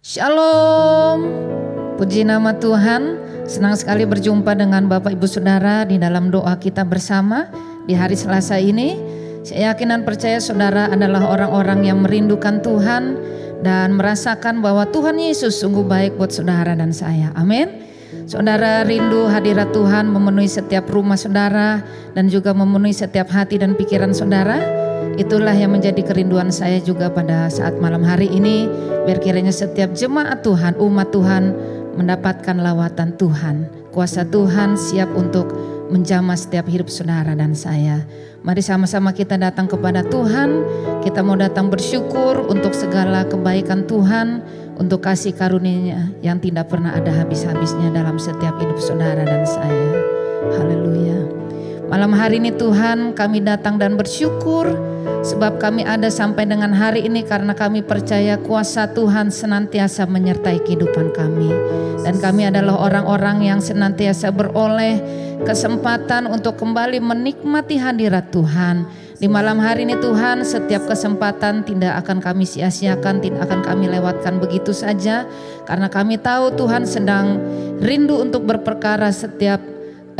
Shalom, puji nama Tuhan. Senang sekali berjumpa dengan Bapak Ibu Saudara di dalam doa kita bersama di hari Selasa ini. Saya yakin dan percaya saudara adalah orang-orang yang merindukan Tuhan dan merasakan bahwa Tuhan Yesus sungguh baik buat saudara dan saya. Amin. Saudara rindu hadirat Tuhan memenuhi setiap rumah saudara dan juga memenuhi setiap hati dan pikiran saudara. Itulah yang menjadi kerinduan saya juga pada saat malam hari ini. Biar kiranya setiap jemaat Tuhan, umat Tuhan mendapatkan lawatan Tuhan. Kuasa Tuhan siap untuk menjamah setiap hidup saudara dan saya. Mari sama-sama kita datang kepada Tuhan. Kita mau datang bersyukur untuk segala kebaikan Tuhan, untuk kasih karunia-Nya yang tidak pernah ada habis-habisnya dalam setiap hidup saudara dan saya. Haleluya. Malam hari ini Tuhan, kami datang dan bersyukur sebab kami ada sampai dengan hari ini karena kami percaya kuasa Tuhan senantiasa menyertai kehidupan kami. Dan kami adalah orang-orang yang senantiasa beroleh kesempatan untuk kembali menikmati hadirat Tuhan. Di malam hari ini Tuhan, setiap kesempatan tidak akan kami sia-siakan, tidak akan kami lewatkan begitu saja. Karena kami tahu Tuhan sedang rindu untuk berperkara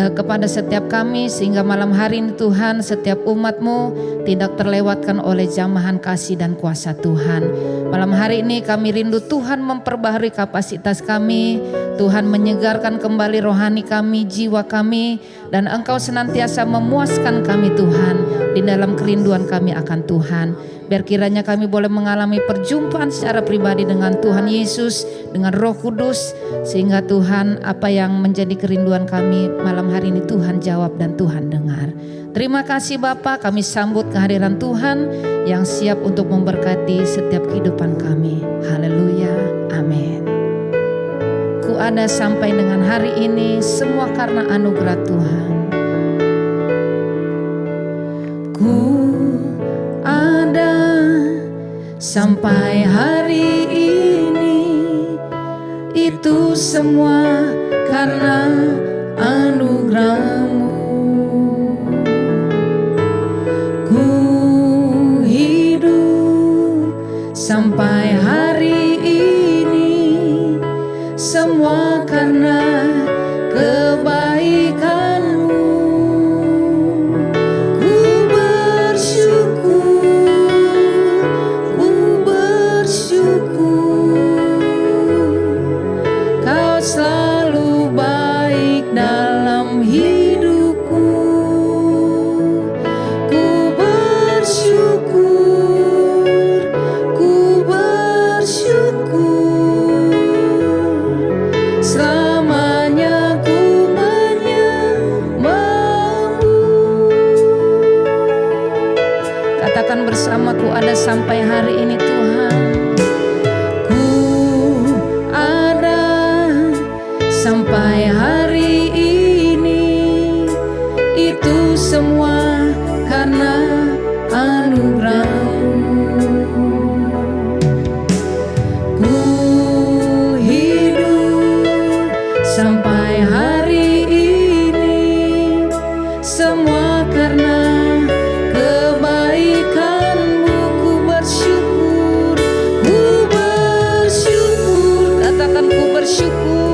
kepada setiap kami, sehingga malam hari ini Tuhan setiap umat-Mu tidak terlewatkan oleh jamahan kasih dan kuasa Tuhan. Malam hari ini kami rindu Tuhan memperbaharui kapasitas kami, Tuhan menyegarkan kembali rohani kami, jiwa kami, dan Engkau senantiasa memuaskan kami Tuhan di dalam kerinduan kami akan Tuhan. Biar kiranya kami boleh mengalami perjumpaan secara pribadi dengan Tuhan Yesus, dengan Roh Kudus, sehingga Tuhan apa yang menjadi kerinduan kami malam hari ini Tuhan jawab dan Tuhan dengar. Terima kasih Bapa, kami sambut kehadiran Tuhan yang siap untuk memberkati setiap kehidupan kami. Haleluya, amin. Ku ada sampai dengan hari ini semua karena anugerah Tuhan. Ku ada sampai hari ini, itu semua karena anugerah-Mu. Ku hidup sampai hari ini, semua karena kebaikan-Mu. Selalu baik dalam hidupku. Ku bersyukur, ku bersyukur. Selamanya ku menyembah-Mu. Katakan bersamaku, ada sampai hari ini Tuhan. Sampai hari ini, itu semua karena anugerah-Mu. Ku hidup sampai hari ini, semua karena kebaikan-Mu. Ku bersyukur, katakan ku bersyukur.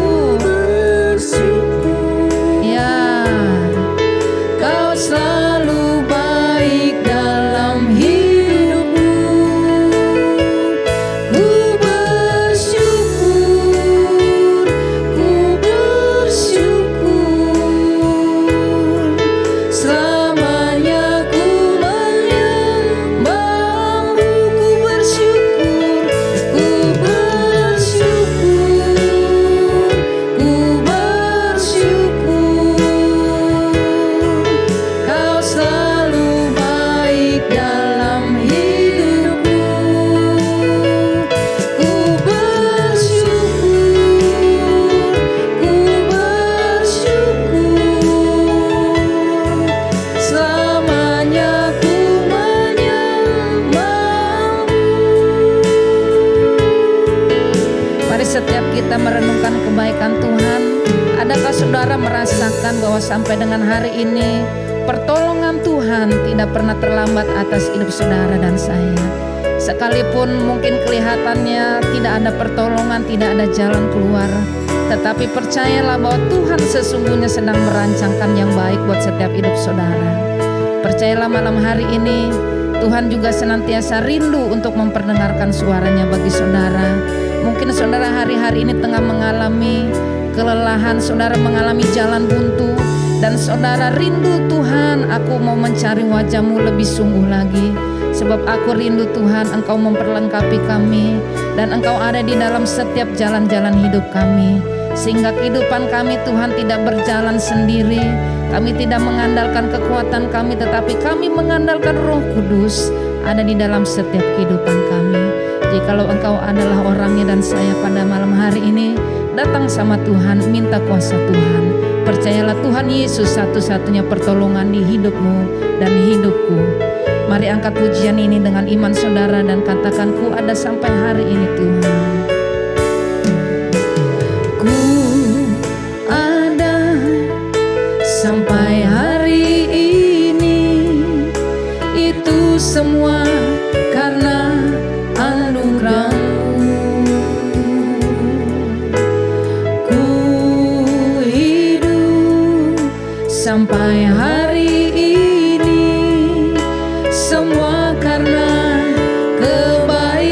Selalu baik dalam hidupku. Ku bersyukur, ku bersyukur. Selamanya ku menyembah-Mu. Ku bersyukur, ku bersyukur, ku bersyukur. Selalu baik dalam hidupku. Ku bersyukur, ku bersyukur. Selamanya ku menyembah-Mu. Mari setiap kita merenungkan kebaikan Tuhan. Adakah saudara merasakan bahwa sampai dengan hari ini pertolongan Tuhan tidak pernah terlambat atas hidup saudara dan saya. Sekalipun mungkin kelihatannya tidak ada pertolongan, tidak ada jalan keluar, tetapi percayalah bahwa Tuhan sesungguhnya sedang merancangkan yang baik buat setiap hidup saudara. Percayalah malam hari ini Tuhan juga senantiasa rindu untuk memperdengarkan suaranya bagi saudara. Mungkin saudara hari-hari ini tengah mengalami kelelahan, saudara mengalami jalan buntu, dan saudara rindu, Tuhan, aku mau mencari wajah-Mu lebih sungguh lagi. Sebab aku rindu Tuhan, Engkau memperlengkapi kami dan Engkau ada di dalam setiap jalan-jalan hidup kami. Sehingga kehidupan kami Tuhan tidak berjalan sendiri. Kami tidak mengandalkan kekuatan kami, tetapi kami mengandalkan Roh Kudus ada di dalam setiap kehidupan kami. Jikalau Engkau adalah orangnya dan saya pada malam hari ini, datang sama Tuhan, minta kuasa Tuhan. Percayalah Tuhan Yesus satu-satunya pertolongan di hidupmu dan hidupku. Mari angkat pujian ini dengan iman saudara dan katakan, ku ada sampai hari ini Tuhan. Ku ada sampai hari ini, itu semua karena anugerah-Mu. Ku hidup sampai hari ini, semua karena kebaikan-Mu.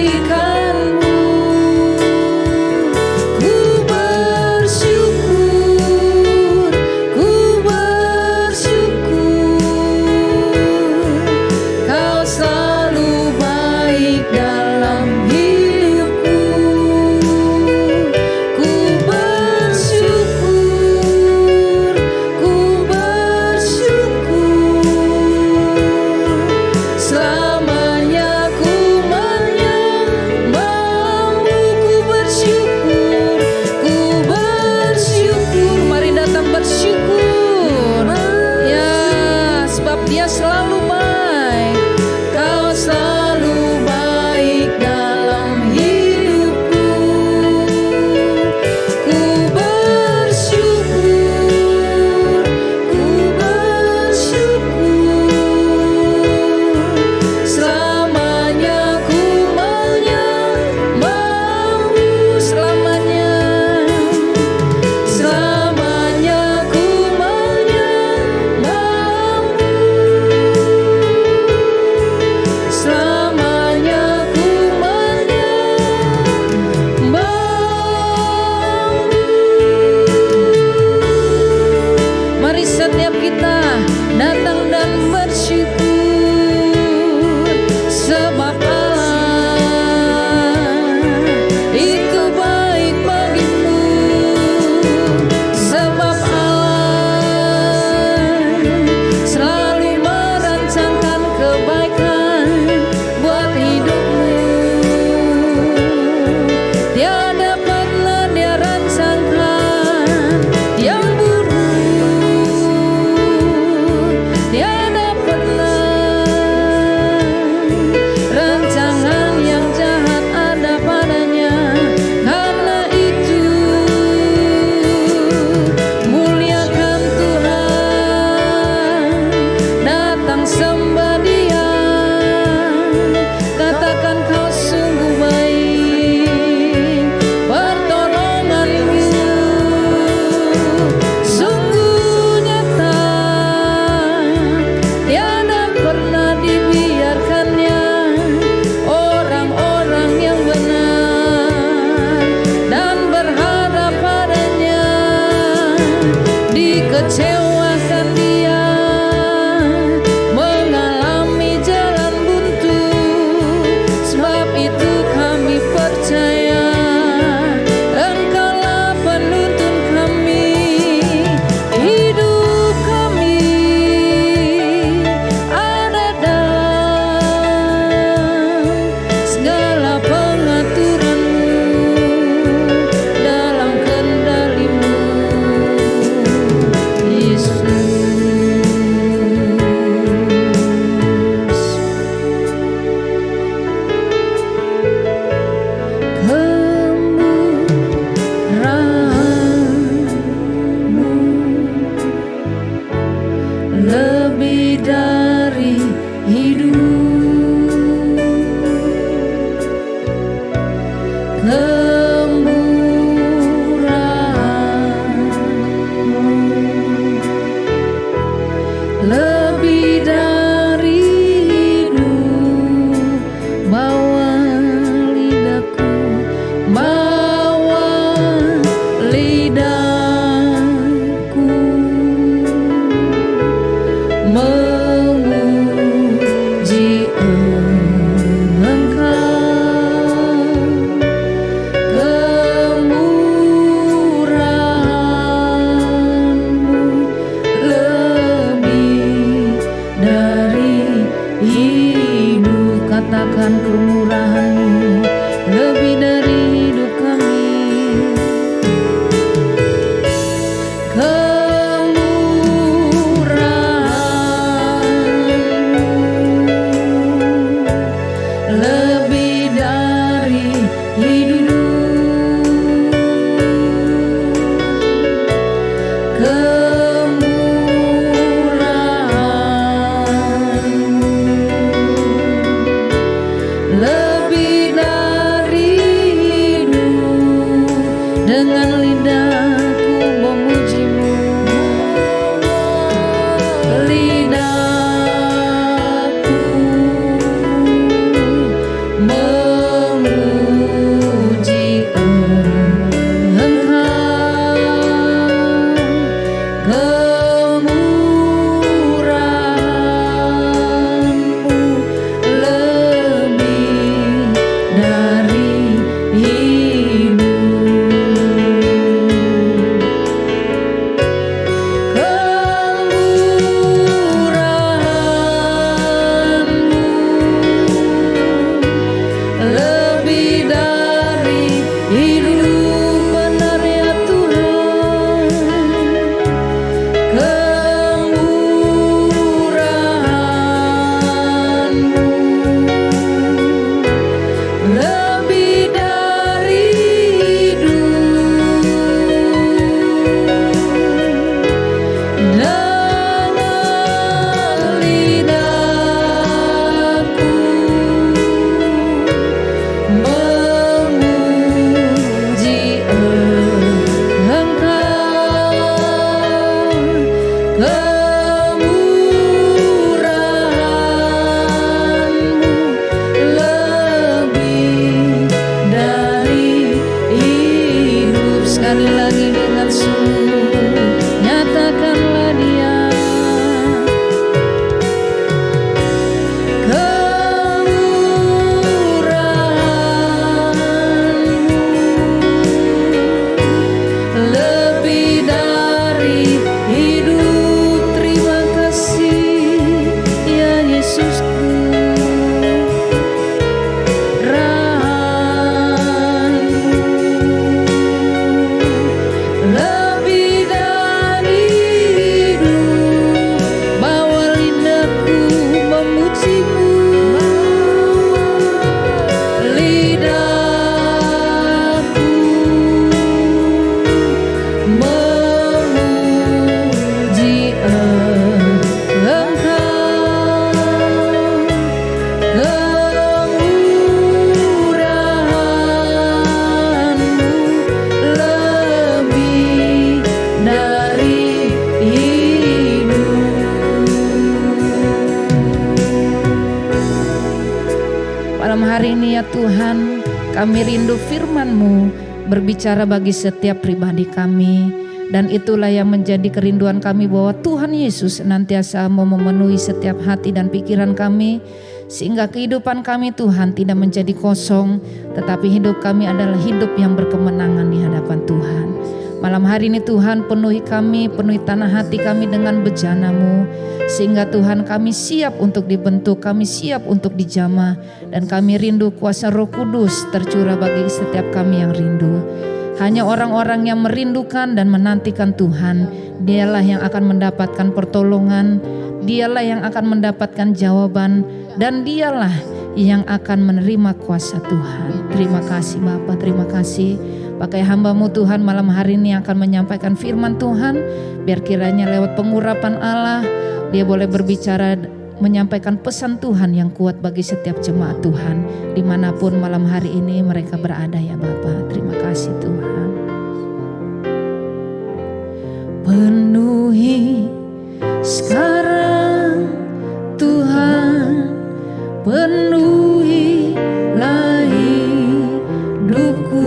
Tuhan, kami rindu firman-Mu berbicara bagi setiap pribadi kami. Dan itulah yang menjadi kerinduan kami, bahwa Tuhan Yesus senantiasa mau memenuhi setiap hati dan pikiran kami, sehingga kehidupan kami Tuhan tidak menjadi kosong, tetapi hidup kami adalah hidup yang berkemenangan di hadapan Tuhan. Malam hari ini Tuhan, penuhi kami, penuhi tanah hati kami dengan bejana-Mu, sehingga Tuhan kami siap untuk dibentuk, kami siap untuk dijamah, dan kami rindu kuasa Roh Kudus tercurah bagi setiap kami yang rindu. Hanya orang-orang yang merindukan dan menantikan Tuhan, dialah yang akan mendapatkan pertolongan, dialah yang akan mendapatkan jawaban, dan dialah yang akan menerima kuasa Tuhan. Terima kasih Bapa, terima kasih. Pakai hamba-Mu Tuhan malam hari ini yang akan menyampaikan firman Tuhan, biar kiranya lewat pengurapan Allah, dia boleh berbicara, menyampaikan pesan Tuhan yang kuat bagi setiap jemaat Tuhan, dimanapun malam hari ini mereka berada ya Bapa. Terima kasih Tuhan. Penuhi sekarang Tuhan, penuhilah hidupku,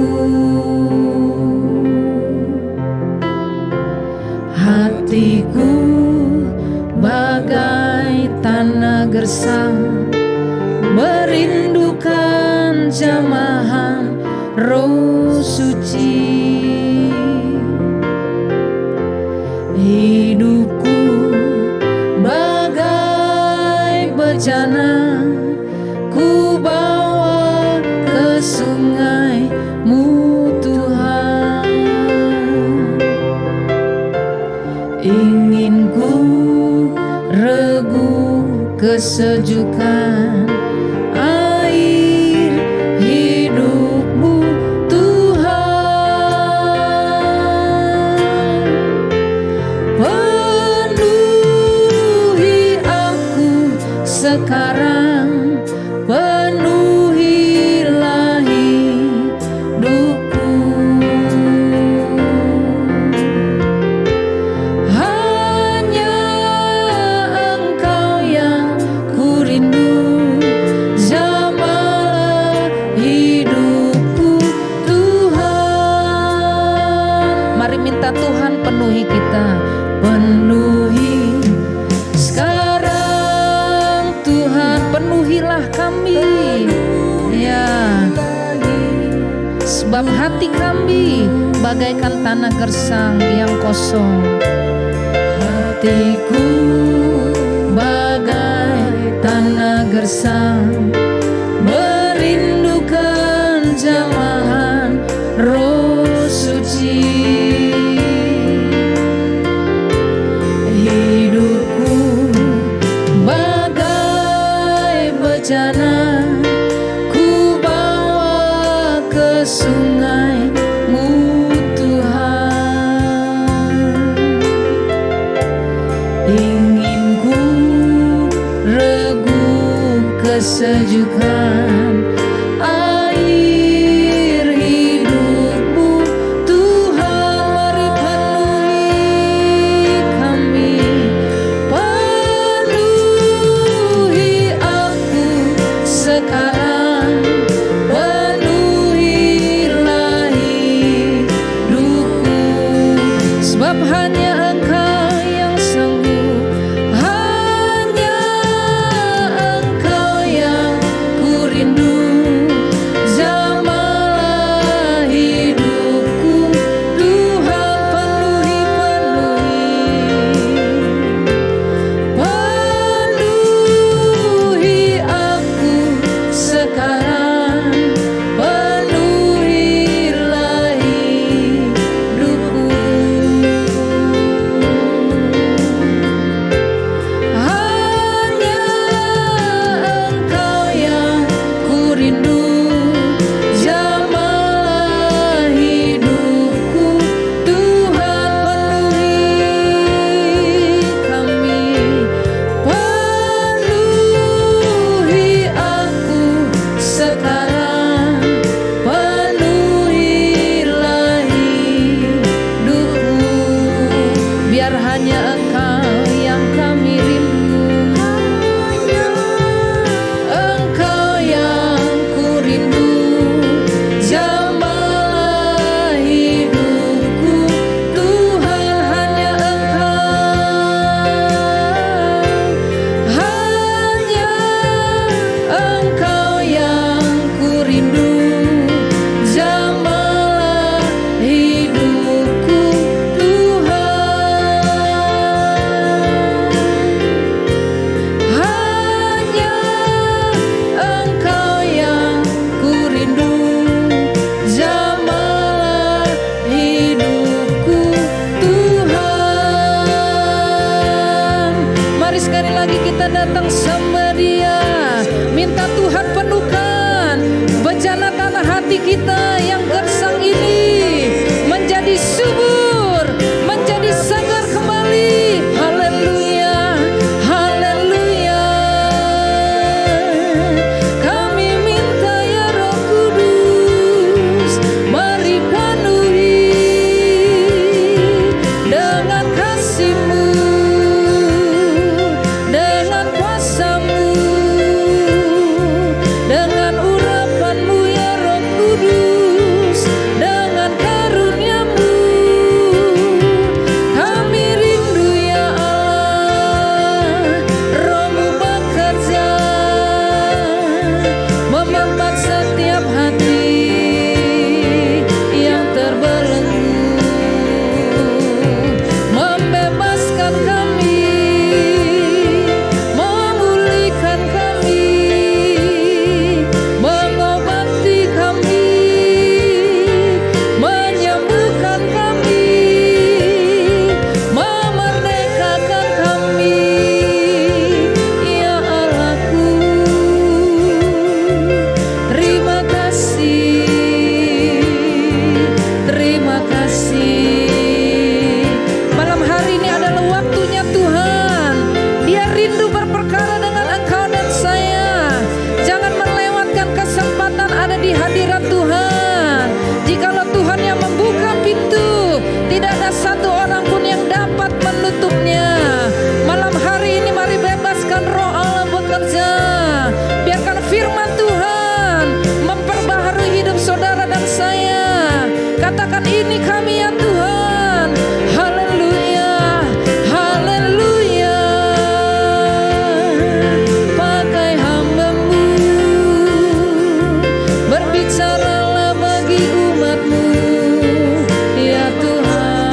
hatiku bagai tanah gersang, merindukan jamahan Roh Suci. Hidupku bagai bejana, ku bawa ke sungai-Mu Tuhan. Ingin ku regu kesejukan air hidup-Mu Tuhan. Penuhi aku sekarang, penuhilah hidupku. Hanya Engkau yang ku rindu, jamalah hidupku Tuhan. Mari minta Tuhan penuhi kita, penuhi sekarang Tuhan, penuhilah kami ya, sebab hati kami bagaikan tanah gersang yang kosong. Hatiku bagai tanah gersang, merindukan jamahan Roh Suci. Hidupku bagai bejana, ku bawa ke sungai-Mu Tuhan. Ingin ku regu kesejukan air hidup-Mu Katakan, ini kami ya Tuhan. Haleluya, haleluya. Pakai hamba-Mu, berbicaralah bagi umat-Mu ya Tuhan.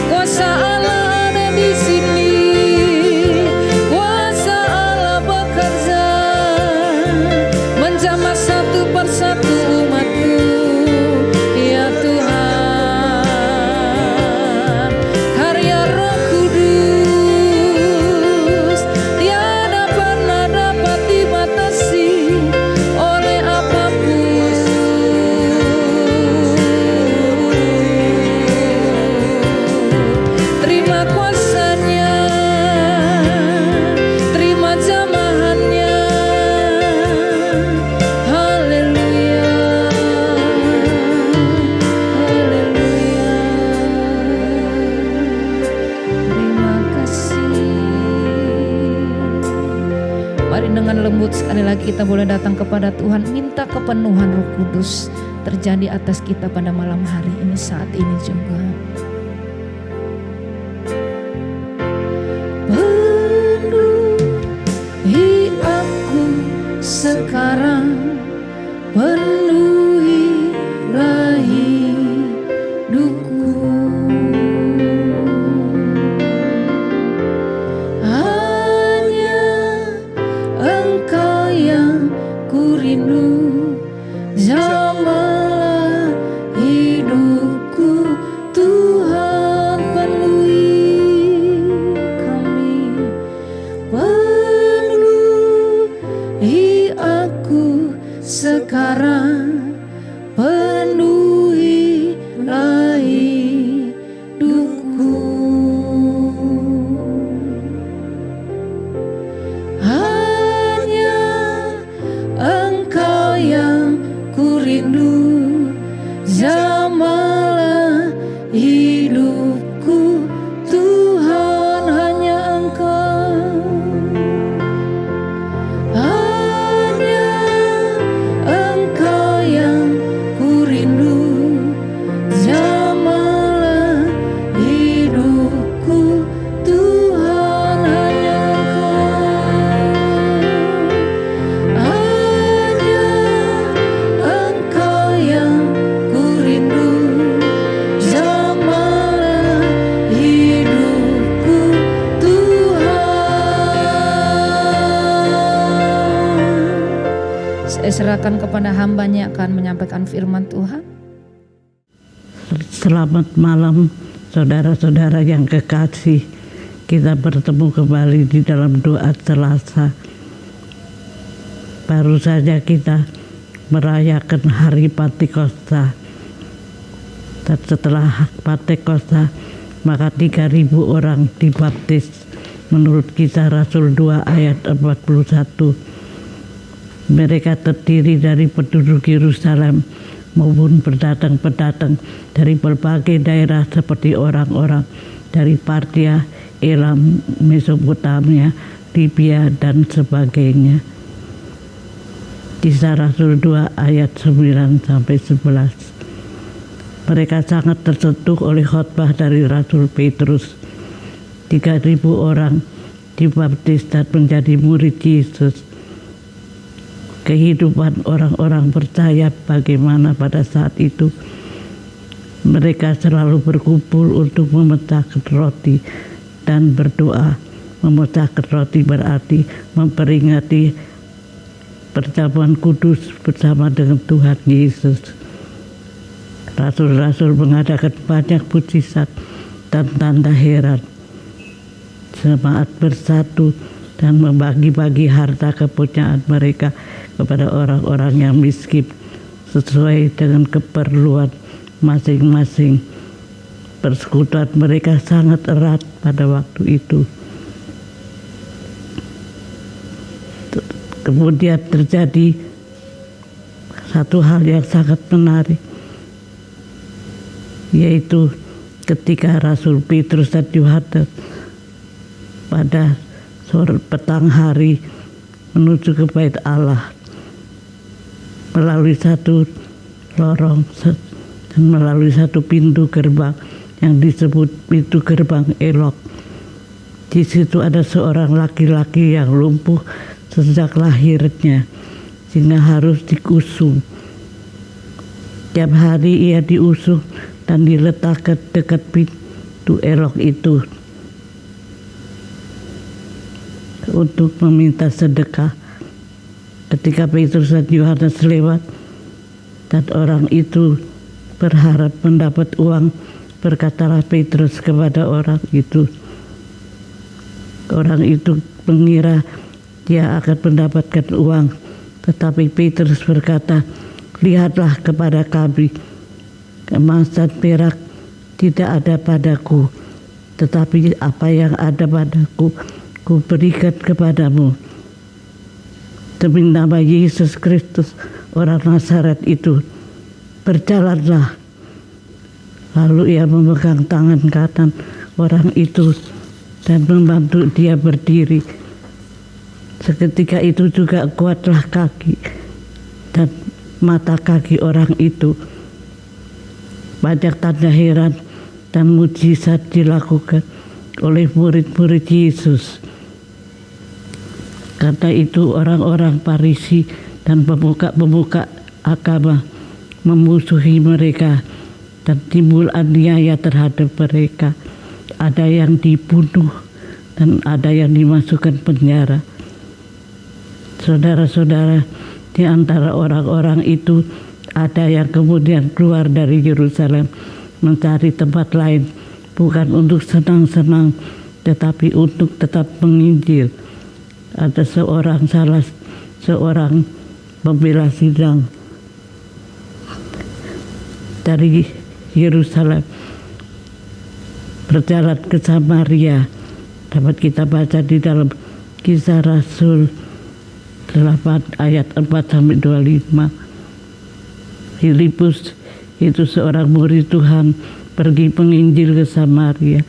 Kuasa Allah ada di sini, kuasa Allah bekerja, menjamah satu persatu umat-Mu ya Tuhan. Karya Roh Kudus tiada pernah dapat dibatasi oleh apapun. Terima kuasanya, terima jamahannya. Haleluya, haleluya. Terima kasih. Mari dengan lembut sekali lagi kita boleh datang kepada Tuhan, minta kepenuhan Roh Kudus terjadi atas kita pada malam hari ini, saat ini juga. Penuhi aku sekarang, penuhilah hidupku. Hanya Engkau yang ku rindu, jamahlah hidupku Tuhan, penuhi kami. Penuhi aku sekarang, penuhilah hidupku. Hanya Engkau yang ku rindu, jamahlah hidupku Tuhan, hanya Engkau. Hanya Engkau yang ku rindu, jamahlah hidupku Tuhan, hanya Engkau. Hanya Engkau yang ku rindu, jamahlah hidupku Tuhan. Saya serahkan kepada hamba-Nya akan menyampaikan firman Tuhan. Selamat malam saudara-saudara yang kekasih. Kita bertemu kembali di dalam doa Selasa. Baru saja kita merayakan hari Pentakosta. Dan setelah Pentakosta, maka 3.000 orang dibaptis menurut Kisah Rasul 2 ayat 41. Mereka terdiri dari penduduk Yerusalem maupun pendatang-pendatang dari berbagai daerah seperti orang-orang dari Partia, Elam, Mesopotamia, Libya, dan sebagainya. Kisah Rasul 2 ayat 9-11. Mereka sangat tersentuh oleh khotbah dari Rasul Petrus. 3.000 orang dibaptis dan menjadi murid Yesus. Kehidupan orang-orang percaya bagaimana pada saat itu mereka selalu berkumpul untuk memecahkan roti dan berdoa. Memecahkan roti berarti memperingati perjamuan kudus bersama dengan Tuhan Yesus. Rasul-rasul mengadakan banyak mukjizat dan tanda heran. Jemaat bersatu dan membagi-bagi harta kepunyaan mereka kepada orang-orang yang miskin sesuai dengan keperluan masing-masing. Persekutuan mereka sangat erat pada waktu itu. Kemudian terjadi satu hal yang sangat menarik, yaitu ketika Rasul Petrus dan Yohanes pada sore petang hari menuju ke bait Allah melalui satu lorong dan melalui satu pintu gerbang yang disebut pintu gerbang Elok. Di situ ada seorang laki-laki yang lumpuh sejak lahirnya sehingga harus diusung. Tiap hari ia diusung dan diletakkan dekat pintu Elok itu untuk meminta sedekah. Ketika Petrus dan Yohanes lewat dan orang itu berharap mendapat uang, berkatalah Petrus kepada orang itu. Orang itu mengira dia akan mendapatkan uang, tetapi Petrus berkata, "Lihatlah kepada kami, emas dan perak tidak ada padaku, tetapi apa yang ada padaku, ku berikan kepadamu. Demi nama Yesus Kristus, orang Nazaret itu, berjalanlah." Lalu ia memegang tangan kanan orang itu dan membantu dia berdiri. Seketika itu juga kuatlah kaki dan mata kaki orang itu. Banyak tanda heran dan mujizat dilakukan oleh murid-murid Yesus. Karena itu orang-orang Farisi dan pemuka-pemuka agama memusuhi mereka dan timbul aniaya terhadap mereka. Ada yang dibunuh dan ada yang dimasukkan penjara. Saudara-saudara, di antara orang-orang itu ada yang kemudian keluar dari Yerusalem mencari tempat lain, bukan untuk senang-senang tetapi untuk tetap menginjil. Ada seorang pembela sidang dari Yerusalem berjalan ke Samaria. Dapat kita baca di dalam Kisah Rasul 8 ayat 4-25. Filipus itu seorang murid Tuhan pergi menginjil ke Samaria.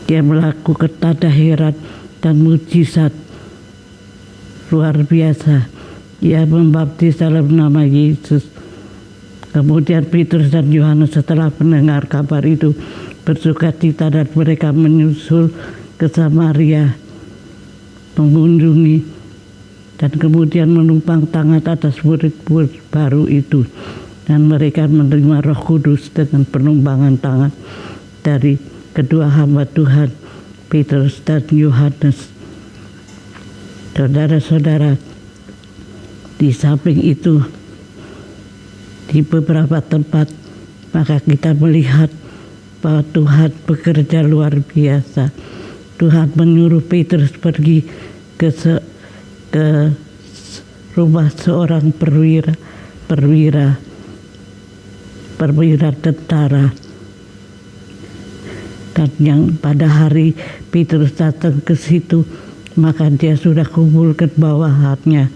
Dia melakukan tanda heran dan mujizat luar biasa. Ia membaptis dalam nama Yesus. Kemudian Petrus dan Yohanes setelah mendengar kabar itu bersukacita dan mereka menyusul ke Samaria mengunjungi dan kemudian menumpang tangan atas murid-murid baru itu, dan mereka menerima Roh Kudus dengan penumpangan tangan dari kedua hamba Tuhan Petrus dan Yohanes. Saudara-saudara, di samping itu di beberapa tempat maka kita melihat bahwa Tuhan bekerja luar biasa. Tuhan menyuruh Petrus pergi ke rumah seorang perwira tentara, dan yang pada hari Petrus datang ke situ maka dia sudah kumpulkan bawahannya,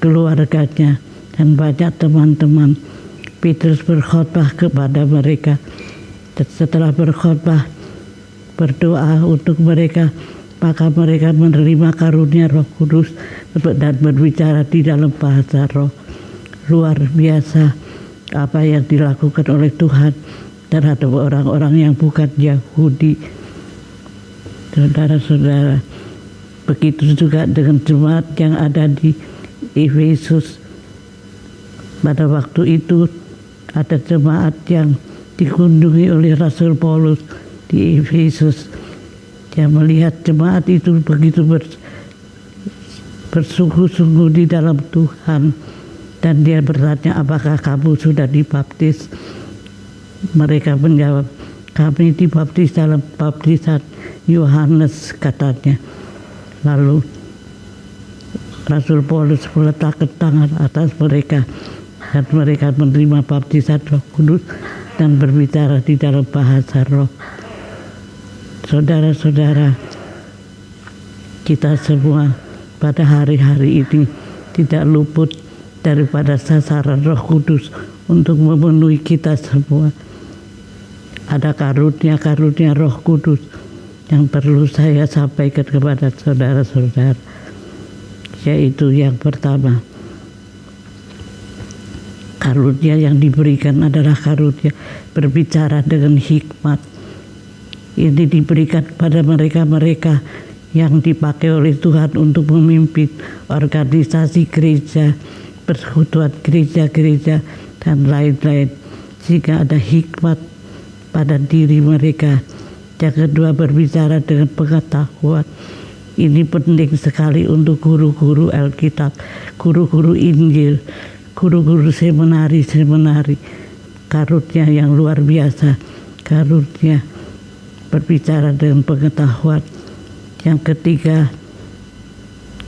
keluarganya dan banyak teman-teman. Petrus berkhotbah kepada mereka, dan setelah berkhotbah berdoa untuk mereka, maka mereka menerima karunia Roh Kudus dan berbicara di dalam bahasa roh. Luar biasa apa yang dilakukan oleh Tuhan terhadap orang-orang yang bukan Yahudi. Saudara-saudara, begitu juga dengan jemaat yang ada di Efesus. Pada waktu itu ada jemaat yang dikunjungi oleh Rasul Paulus di Efesus. Dia melihat jemaat itu begitu bersungguh-sungguh di dalam Tuhan, dan dia bertanya, "Apakah kamu sudah dibaptis?" Mereka menjawab, "Kami dibaptis dalam baptisan Yohanes," katanya. Lalu Rasul Paulus meletakkan tangan atas mereka dan mereka menerima baptisan Roh Kudus dan berbicara di dalam bahasa roh. Saudara-saudara, kita semua pada hari-hari ini tidak luput daripada sasaran Roh Kudus untuk memenuhi kita semua. Ada karunia-karunia Roh Kudus yang perlu saya sampaikan kepada saudara-saudara, yaitu yang pertama, Karunia yang diberikan adalah karunia berbicara dengan hikmat. Ini diberikan pada mereka-mereka yang dipakai oleh Tuhan untuk memimpin organisasi gereja, persekutuan gereja-gereja, dan lain-lain. Sehingga ada hikmat pada diri mereka. Yang kedua, berbicara dengan pengetahuan. Ini penting sekali untuk guru-guru Alkitab, guru-guru Injil, guru-guru seminari. Karunia yang luar biasa, karunia berbicara dengan pengetahuan. Yang ketiga,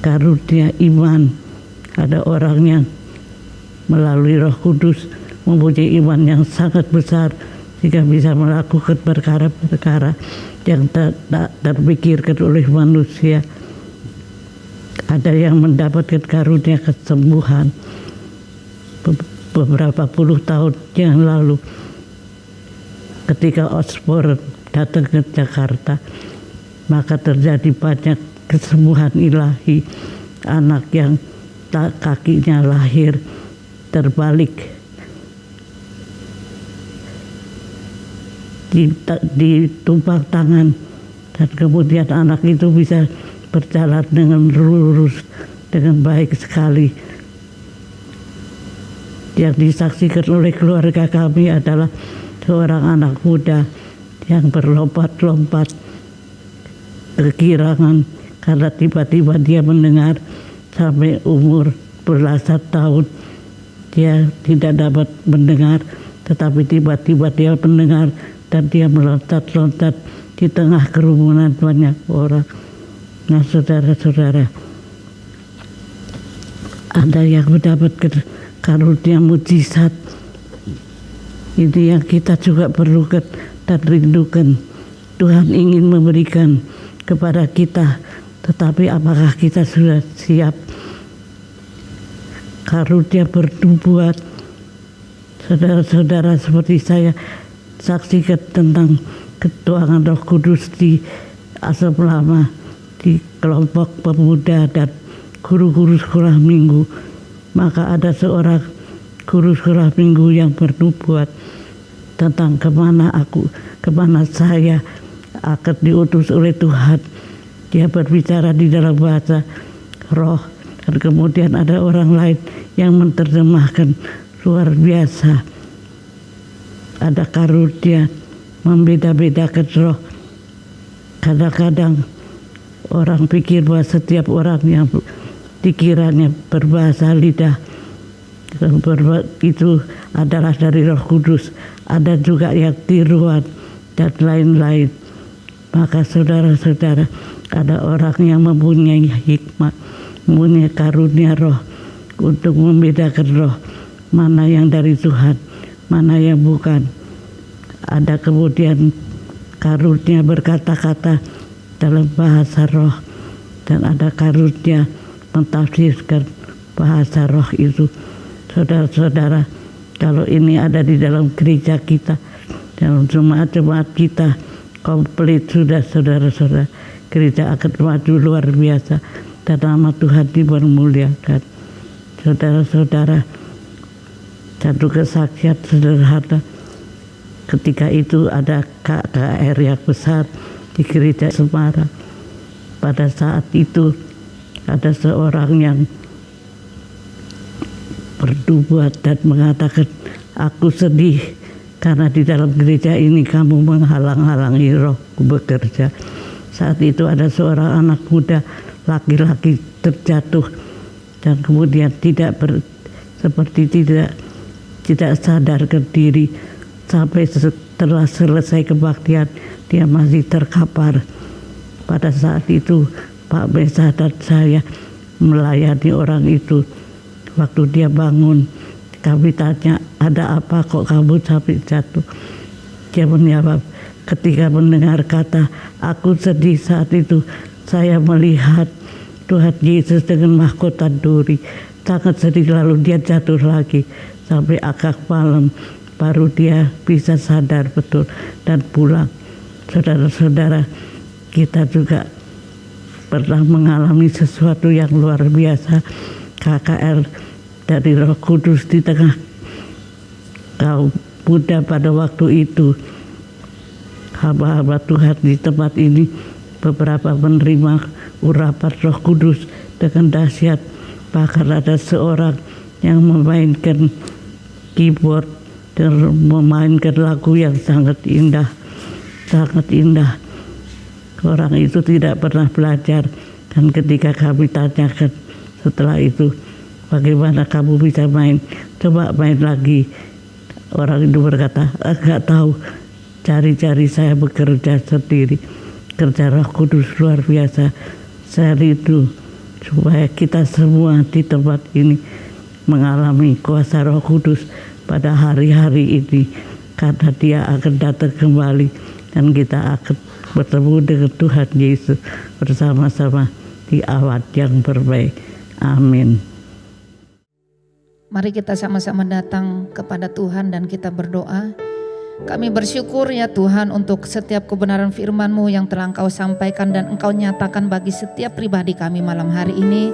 karunia iman. Ada orang yang melalui Roh Kudus mempunyai iman yang sangat besar sehingga bisa melakukan perkara-perkara yang tak terpikirkan oleh manusia. Ada yang mendapatkan karunia kesembuhan. Beberapa puluh tahun yang lalu ketika Osborne datang ke Jakarta, maka terjadi banyak kesembuhan ilahi. Anak yang kakinya lahir terbalik ditumpang tangan, dan kemudian anak itu bisa berjalan dengan lurus, dengan baik sekali. Yang disaksikan oleh keluarga kami adalah seorang anak muda yang berlompat-lompat kegirangan karena tiba-tiba dia mendengar. Sampai umur belasan tahun dia tidak dapat mendengar, tetapi tiba-tiba dia mendengar dan dia meloncat-loncat di tengah kerumunan banyak orang. Nah, saudara-saudara, ada yang mendapatkan karunia mujizat. Ini yang kita juga perlukan dan rindukan. Tuhan ingin memberikan kepada kita, tetapi apakah kita sudah siap? Karunia bernubuat. Saudara-saudara, seperti saya saksikan tentang ketuangan Roh Kudus di Asam Lama, di kelompok pemuda dan guru-guru sekolah minggu. Maka ada seorang guru sekolah minggu yang bernubuat tentang kemana saya akan diutus oleh Tuhan. Dia berbicara di dalam bahasa roh, dan kemudian ada orang lain yang menerjemahkan. Luar biasa. Ada karunia membeda-bedakan roh. Kadang-kadang orang pikir bahwa setiap orang yang dikiranya berbahasa lidah itu adalah dari Roh Kudus. Ada juga yang tiruan dan lain-lain. Maka saudara-saudara, ada orang yang mempunyai hikmat, mempunyai karunia roh untuk membedakan roh, mana yang dari Tuhan, mana yang bukan. Ada kemudian karunia berkata-kata dalam bahasa roh, dan ada karunia mentafsirkan bahasa roh itu. Saudara-saudara, kalau ini ada di dalam gereja kita, dalam jemaat-jemaat kita komplit sudah, saudara-saudara, gereja akan maju luar biasa dan nama Tuhan dipermuliakan. Saudara-saudara, satu kesaksian sederhana. Ketika itu ada KKR yang besar di gereja Semarang. Pada saat itu ada seorang yang bernubuat dan mengatakan, aku sedih karena di dalam gereja ini kamu menghalang-halangi rohku bekerja. Saat itu ada seorang anak muda laki-laki terjatuh dan kemudian tidak sadarkan diri. Sampai setelah selesai kebaktian dia masih terkapar. Pada saat itu Pak Besa dan saya melayani orang itu. Waktu dia bangun, kami tanya, ada apa kok kamu sampai jatuh? Dia menjawab, ketika mendengar kata aku sedih saat itu, saya melihat Tuhan Yesus dengan mahkota duri. Sangat sedih, lalu dia jatuh lagi sampai agak malam. Baru dia bisa sadar betul dan pulang. Saudara-saudara, kita juga pernah mengalami sesuatu yang luar biasa. KKR dari Roh Kudus di tengah kaum muda pada waktu itu. Hamba-hamba Tuhan di tempat ini beberapa menerima urapan Roh Kudus dengan dahsyat. Bahkan ada seorang yang memainkan keyboard dan memainkan lagu yang sangat indah, sangat indah. Orang itu tidak pernah belajar, dan ketika kami tanyakan setelah itu, bagaimana kamu bisa main? Coba main lagi. Orang itu berkata, enggak tahu. Cari-cari, saya bekerja sendiri. Kerja Roh Kudus luar biasa. Saya rindu supaya kita semua di tempat ini mengalami kuasa Roh Kudus pada hari-hari ini, karena Dia akan datang kembali dan kita akan bertemu dengan Tuhan Yesus bersama-sama di awan yang berbaik. Amin. Mari kita sama-sama datang kepada Tuhan dan kita berdoa. Kami bersyukur ya Tuhan untuk setiap kebenaran firman-Mu yang telah Engkau sampaikan dan Engkau nyatakan bagi setiap pribadi kami malam hari ini.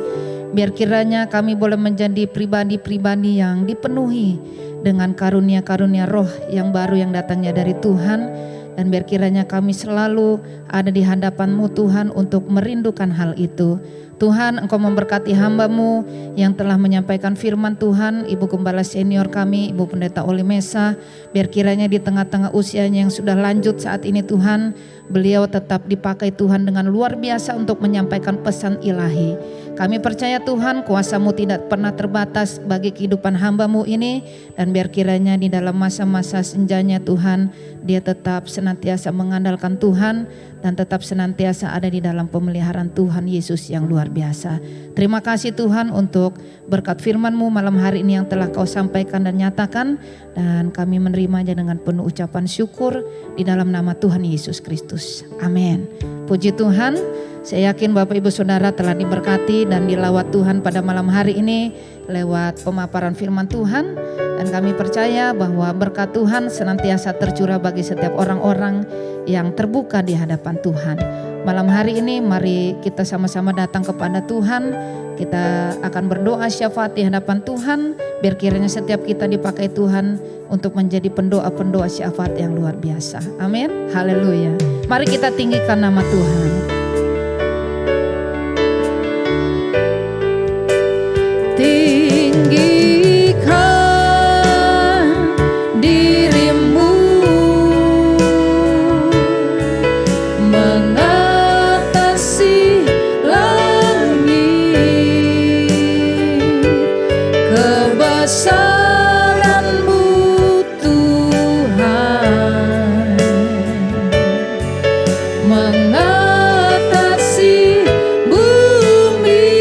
Biar kiranya kami boleh menjadi pribadi-pribadi yang dipenuhi dengan karunia-karunia roh yang baru yang datangnya dari Tuhan. Dan biar kiranya kami selalu ada di hadapan-Mu Tuhan untuk merindukan hal itu. Tuhan, Engkau memberkati hamba-Mu yang telah menyampaikan firman Tuhan, Ibu Gembala Senior kami, Ibu Pendeta Oli Mesa. Biar kiranya di tengah-tengah usianya yang sudah lanjut saat ini Tuhan, beliau tetap dipakai Tuhan dengan luar biasa untuk menyampaikan pesan ilahi. Kami percaya Tuhan, kuasa-Mu tidak pernah terbatas bagi kehidupan hamba-Mu ini. Dan biar kiranya di dalam masa-masa senjanya Tuhan, dia tetap senantiasa mengandalkan Tuhan dan tetap senantiasa ada di dalam pemeliharaan Tuhan Yesus yang luar biasa. Terima kasih Tuhan untuk berkat firman-Mu malam hari ini yang telah Kau sampaikan dan nyatakan. Dan kami menerimanya dengan penuh ucapan syukur di dalam nama Tuhan Yesus Kristus. Amin. Puji Tuhan. Saya yakin Bapak Ibu Saudara telah diberkati dan dilawat Tuhan pada malam hari ini lewat pemaparan firman Tuhan. Dan kami percaya bahwa berkat Tuhan senantiasa tercurah bagi setiap orang-orang yang terbuka di hadapan Tuhan. Malam hari ini mari kita sama-sama datang kepada Tuhan. Kita akan berdoa syafaat di hadapan Tuhan. Biar kiranya setiap kita dipakai Tuhan untuk menjadi pendoa-pendoa syafaat yang luar biasa. Amin. Haleluya. Mari kita tinggikan nama Tuhan. Tinggikan dirimu mengatasi langit, kebesaran-Mu Tuhan mengatasi bumi.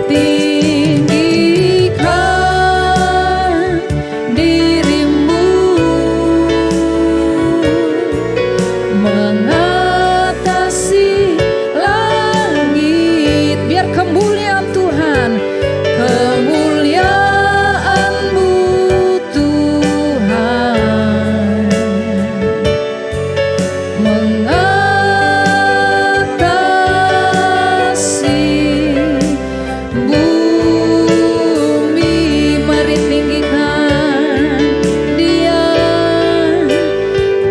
Tinggikan dirimu mengatasi langit. Biar kemuliaan Tuhan, kemuliaan-Mu Tuhan mengatasi bumi. Mari tinggikan Dia,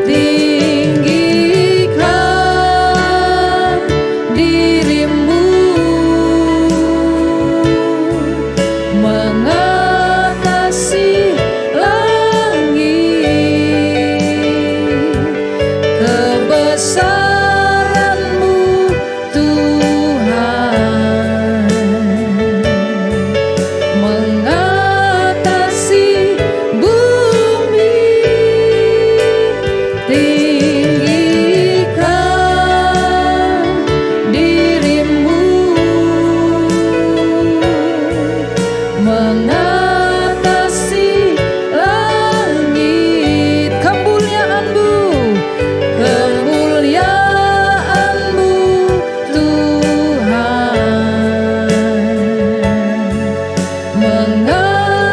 tinggikan dirimu mengatasi langit, kebesaran-Mu Tuhan mengatasi bumi. Tinggikan dirimu mengatasi langit, kemuliaan-Mu, kemuliaan-Mu Tuhan mengatasi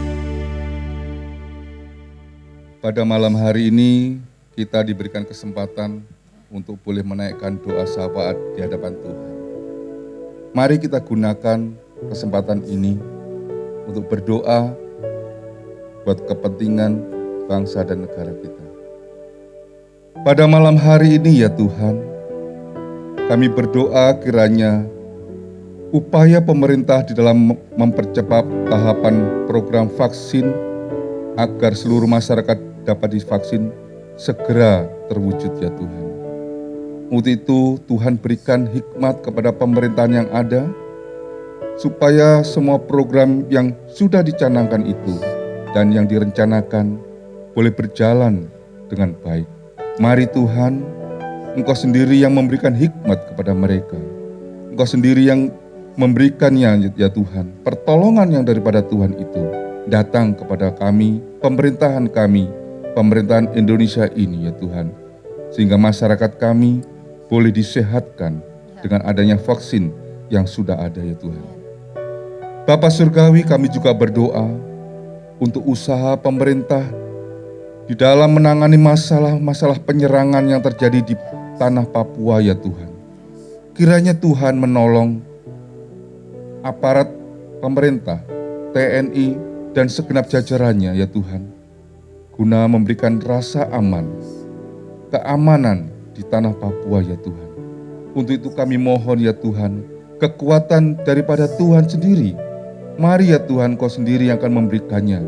bumi. Pada malam hari ini kita diberikan kesempatan untuk boleh menaikkan doa syafaat di hadapan Tuhan. Mari kita gunakan kesempatan ini untuk berdoa buat kepentingan bangsa dan negara kita. Pada malam hari ini ya Tuhan, kami berdoa kiranya upaya pemerintah di dalam mempercepat tahapan program vaksin agar seluruh masyarakat dapat divaksin segera terwujud ya Tuhan. Untuk itu Tuhan berikan hikmat kepada pemerintahan yang ada, supaya semua program yang sudah dicanangkan itu dan yang direncanakan boleh berjalan dengan baik. Mari Tuhan, Engkau sendiri yang memberikan hikmat kepada mereka. Engkau sendiri yang memberikannya ya Tuhan. Pertolongan yang daripada Tuhan itu datang kepada kami, pemerintahan Indonesia ini ya Tuhan. Sehingga masyarakat kami boleh disehatkan dengan adanya vaksin yang sudah ada ya Tuhan. Bapa Surgawi, kami juga berdoa untuk usaha pemerintah di dalam menangani masalah-masalah penyerangan yang terjadi di tanah Papua ya Tuhan. Kiranya Tuhan menolong aparat pemerintah, TNI, dan segenap jajarannya ya Tuhan, guna memberikan rasa aman, keamanan di tanah Papua ya Tuhan. Untuk itu kami mohon ya Tuhan, kekuatan daripada Tuhan sendiri. Mari ya Tuhan, Kau sendiri yang akan memberikannya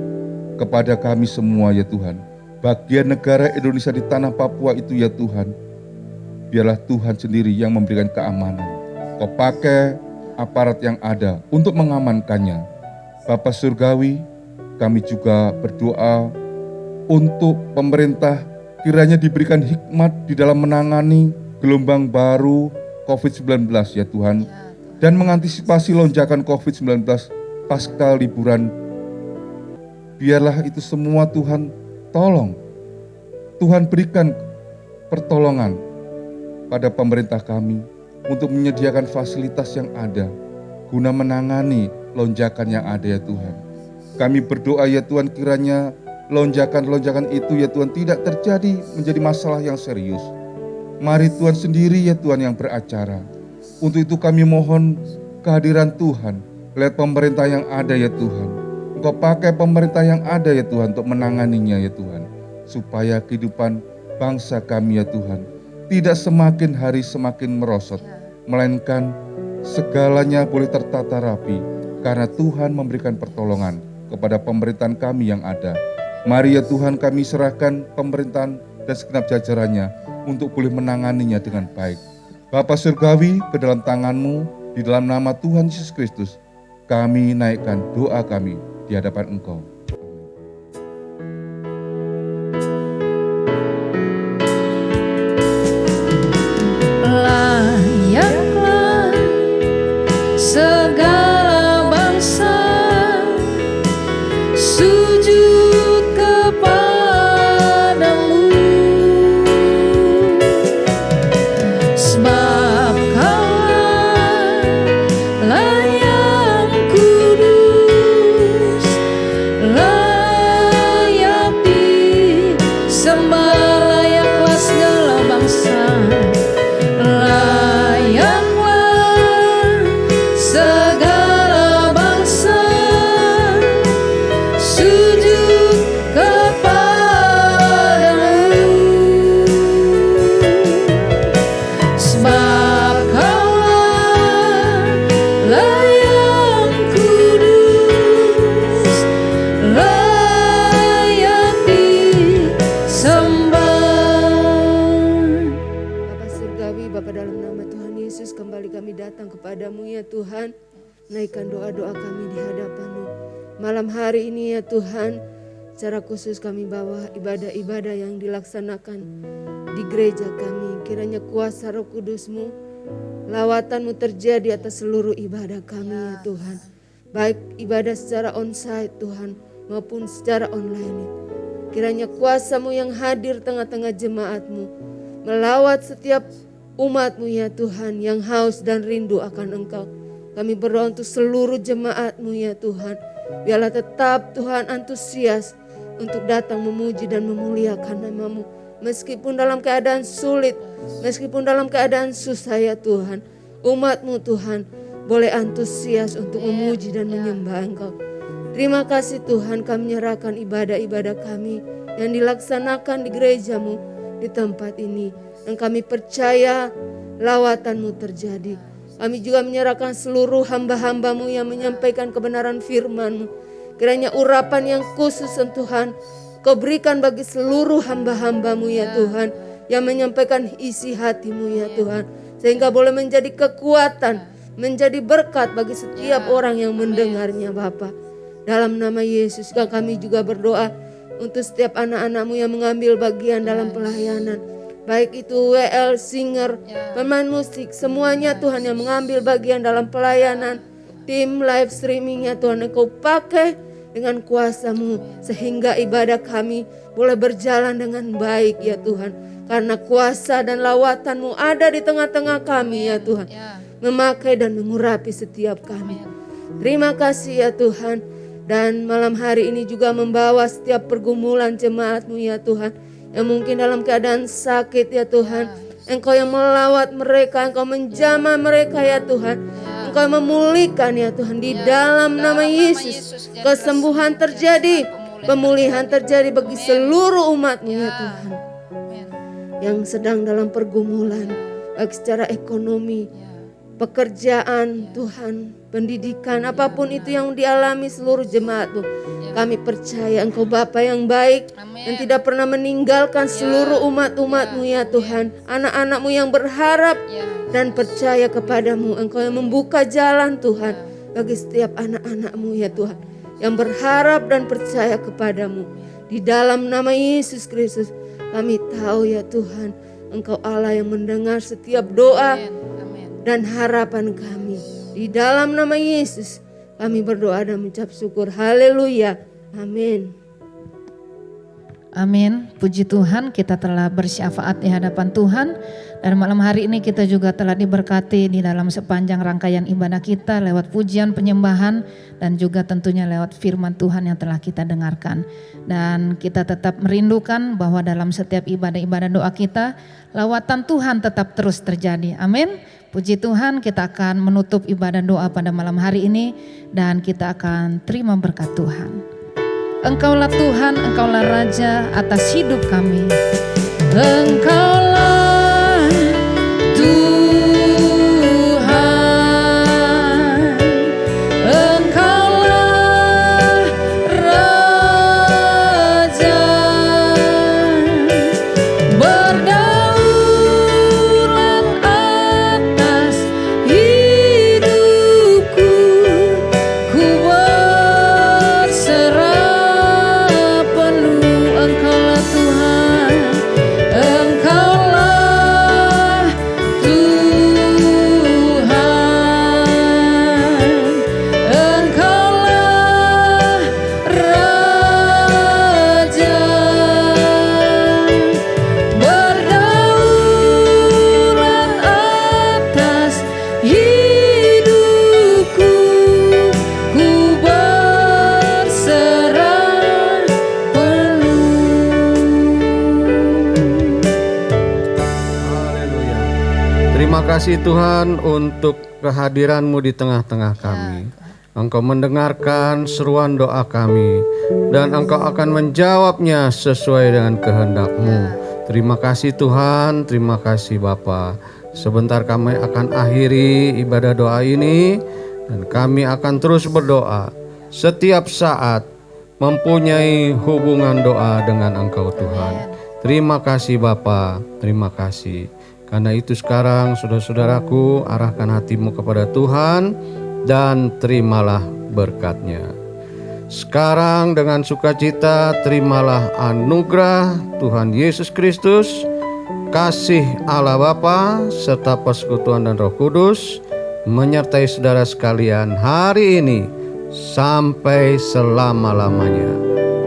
kepada kami semua ya Tuhan. Bagian negara Indonesia di tanah Papua itu ya Tuhan, biarlah Tuhan sendiri yang memberikan keamanan. Kau pakai aparat yang ada untuk mengamankannya. Bapa Surgawi, kami juga berdoa untuk pemerintah, kiranya diberikan hikmat di dalam menangani gelombang baru COVID-19 ya Tuhan, dan mengantisipasi lonjakan COVID-19 pasca liburan. Biarlah itu semua Tuhan tolong. Tuhan berikan pertolongan pada pemerintah kami untuk menyediakan fasilitas yang ada guna menangani lonjakan yang ada ya Tuhan. Kami berdoa ya Tuhan, kiranya lonjakan-lonjakan itu ya Tuhan tidak terjadi menjadi masalah yang serius. Mari Tuhan sendiri ya Tuhan yang beracara. Untuk itu kami mohon kehadiran Tuhan. Lihat pemerintah yang ada ya Tuhan. Engkau pakai pemerintah yang ada ya Tuhan untuk menanganinya ya Tuhan. Supaya kehidupan bangsa kami ya Tuhan tidak semakin hari semakin merosot, melainkan segalanya boleh tertata rapi karena Tuhan memberikan pertolongan kepada pemerintahan kami yang ada. Mari ya Tuhan, kami serahkan pemerintahan dan segenap jajarannya untuk boleh menanganinya dengan baik. Bapa Surgawi, ke dalam tangan-Mu, di dalam nama Tuhan Yesus Kristus, kami naikkan doa kami di hadapan Engkau. Layaklah segala bangsa sujud kepadamu, sebab Kaulah yang kudus, layak disembah. Layaklah segala bangsa, layaklah segala bangsa sujud kepadamu, sebab Kaulah yang kudus, layak disembah. Bapa Surgawi, Bapa dalam nama Tuhan Yesus, kembali kami datang kepadamu ya Tuhan. Naikkan doa-doa kami di hadapan-Mu. Malam hari ini ya Tuhan, secara khusus kami bawa ibadah-ibadah yang dilaksanakan di gereja kami. Kiranya kuasa Roh Kudus-Mu, lawatan-Mu terjadi atas seluruh ibadah kami ya Tuhan. Baik ibadah secara onsite Tuhan maupun secara online. Kiranya kuasa-Mu yang hadir tengah-tengah jemaat-Mu, melawat setiap umat-Mu ya Tuhan yang haus dan rindu akan Engkau. Kami berdoa untuk seluruh jemaat-Mu ya Tuhan. Biarlah tetap Tuhan antusias untuk datang memuji dan memuliakan nama-Mu. meskipun dalam keadaan sulit, meskipun dalam keadaan susah ya Tuhan, umat-Mu Tuhan boleh antusias untuk memuji dan menyembah Engkau. Terima kasih Tuhan, kami menyerahkan ibadah-ibadah kami yang dilaksanakan di gereja-Mu di tempat ini. Dan kami percaya lawatan-Mu terjadi. Kami juga menyerahkan seluruh hamba-hamba-Mu yang menyampaikan kebenaran firman-Mu. Kiranya urapan yang khusus Tuhan Kau berikan bagi seluruh hamba-hamba-Mu ya Tuhan, yang menyampaikan isi hati-Mu ya Tuhan, sehingga boleh menjadi kekuatan, menjadi berkat bagi setiap orang yang mendengarnya Bapa. Dalam nama Yesus kami juga berdoa untuk setiap anak-anak-Mu yang mengambil bagian dalam pelayanan, baik itu WL, singer, pemain musik, semuanya Tuhan yang mengambil bagian dalam pelayanan, tim live streaming ya Tuhan, Engkau pakai dengan kuasa-Mu sehingga ibadah kami boleh berjalan dengan baik ya Tuhan. Karena kuasa dan lawatan-Mu ada di tengah-tengah kami ya Tuhan, memakai dan mengurapi setiap kami. Terima kasih ya Tuhan. Dan malam hari ini juga membawa setiap pergumulan jemaat-Mu ya Tuhan, yang mungkin dalam keadaan sakit ya Tuhan. Engkau yang melawat mereka, Engkau menjamah mereka ya Tuhan. Engkau memulihkan ya Tuhan, di dalam nama Yesus. Kesembuhan terjadi, pemulihan terjadi bagi seluruh umat-Mu ya Tuhan, yang sedang dalam pergumulan, baik secara ekonomi, pekerjaan Tuhan, pendidikan, apapun itu yang dialami seluruh jemaat-Mu. Kami percaya Engkau Bapa yang baik, yang tidak pernah meninggalkan seluruh umat-umat-Mu ya Tuhan. Anak-anak-Mu yang berharap dan percaya kepadamu, Engkau yang membuka jalan Tuhan bagi setiap anak-anak-Mu ya Tuhan, yang berharap dan percaya kepadamu. Di dalam nama Yesus Kristus kami tahu ya Tuhan, Engkau Allah yang mendengar setiap doa dan harapan kami. Di dalam nama Yesus kami berdoa dan mengucap syukur. Haleluya. Amin. Amin. Puji Tuhan, kita telah bersyafaat di hadapan Tuhan. Dan malam hari ini kita juga telah diberkati di dalam sepanjang rangkaian ibadah kita lewat pujian, penyembahan, dan juga tentunya lewat firman Tuhan yang telah kita dengarkan. Dan kita tetap merindukan bahwa dalam setiap ibadah-ibadah doa kita, lawatan Tuhan tetap terus terjadi. Amin. Puji Tuhan, kita akan menutup ibadah doa pada malam hari ini dan kita akan terima berkat Tuhan. Engkaulah Tuhan, Engkaulah Raja atas hidup kami. Engkaulah Tuhan, Engkaulah Raja, berdaulat atas hidupku, ku berserah penuh. Engkaulah Tuhan, Engkaulah Tuhan, Engkaulah Raja, berdaulat atas hidupku, ku berserah penuh. Haleluya. Terima kasih Tuhan untuk kehadiran-Mu di tengah-tengah kami. Engkau mendengarkan seruan doa kami dan Engkau akan menjawabnya sesuai dengan kehendak-Mu. Terima kasih Tuhan, terima kasih Bapa. Sebentar kami akan akhiri ibadah doa ini dan kami akan terus berdoa setiap saat, mempunyai hubungan doa dengan Engkau Tuhan. Terima kasih Bapa, terima kasih. Karena itu sekarang saudara-saudaraku, arahkan hatimu kepada Tuhan dan terimalah berkat-Nya. Sekarang dengan sukacita terimalah anugerah Tuhan Yesus Kristus, kasih Allah Bapa serta persekutuan dan Roh Kudus menyertai saudara sekalian hari ini sampai selama-lamanya.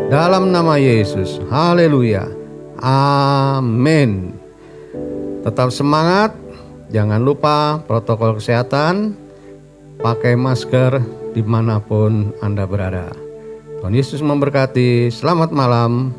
Dalam nama Yesus, haleluya, amin. Tetap semangat, jangan lupa protokol kesehatan, pakai masker dimanapun Anda berada. Tuhan Yesus memberkati, selamat malam.